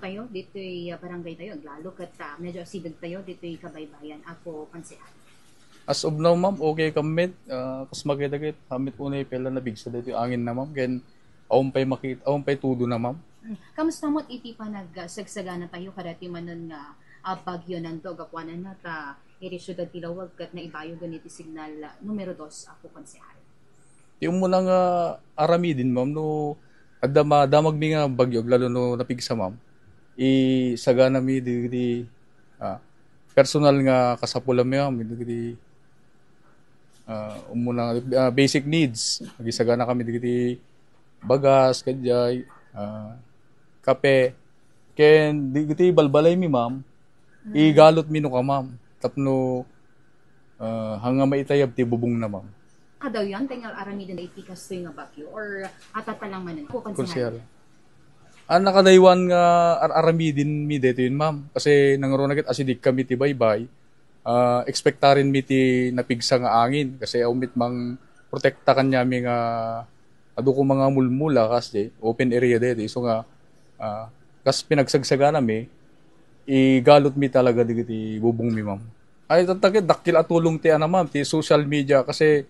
tayo dito'y barangay tayo lalo kat medyo asideg tayo dito'y Kabaybayan ako konsehal. As of now, ma'am, okay kami. Kas magdagit, hamit unay pela na bigsa dito yung angin na, ma'am. Ken, awang pay tudo na, ma'am. Kamusta mo't iti pa nagsagsagana tayo kadati manon nga bagyo nanto gapwanan na ta iri syudad Tilawag kat na ibayo ganiti signal numero 2 ako konsehal. Yung mo lang arami din, ma'am, no, damag mi nga bagyo, lalo no napigsa, ma'am. Isagana mi di personal nga kasapulam mi, ma'am, di umuna basic needs. Nagisagana kami di bagas, kadyay, kape. Ken di balbalay mi, ma'am. Igalot mi no ka, ma'am. Tapno hanga maitayab ti bubong na, ma'am. Daw yan, tingal arami din na itikas to yung bagyo or atata lang manan ako Konsehal. Nakadaywan nga arami din mi dito yun, ma'am. Kasi nangarunagit asidik kami ti baybay. Expectarin mi ti napigsa nga angin. Kasi umit mang protekta kanya mi nga ado ko mga mulmula kasi open area dito. So nga kas pinagsagsaga nami igalot mi talaga di bubong mi, ma'am. Ay tatagid dakil atulong ti ana, ma'am, ti social media kasi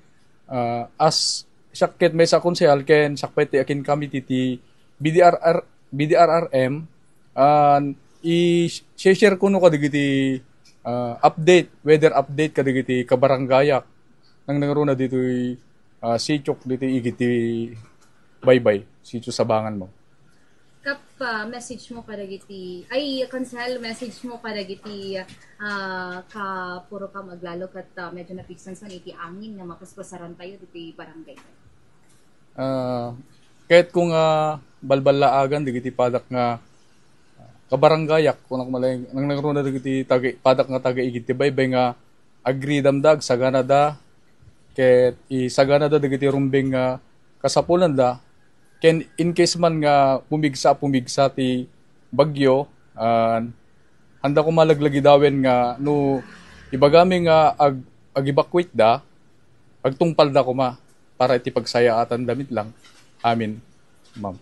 as sakit may sa konsehal ken sakpay ti akin kami ti BDRRM i-share ko no kadigiti update, weather update kadigiti kabaranggayak nang nangaruna dito sityok dito igiti baybay sityo Sabangan mo. Message mo kadagiti ay konsehal message mo kadagiti ka puro ka maglalo kat medyo napiksan sa iti angin nga mapaspasaran tayo dito barangay. Kahit kung balbalaagan digiti padak nga kabaranggayak kung malay nang nangaruna digiti padak nga taga igiti baybay nga agree damdag sagana da ket isagana da digiti rumbeng nga kasapulan da ken in case man nga pumigsa ti bagyo handa ko malaglagi dawen nga no ibagami nga ag-evacuate da pagtungpal da ko para iti pagsaya atan damit lang amin, ma'am.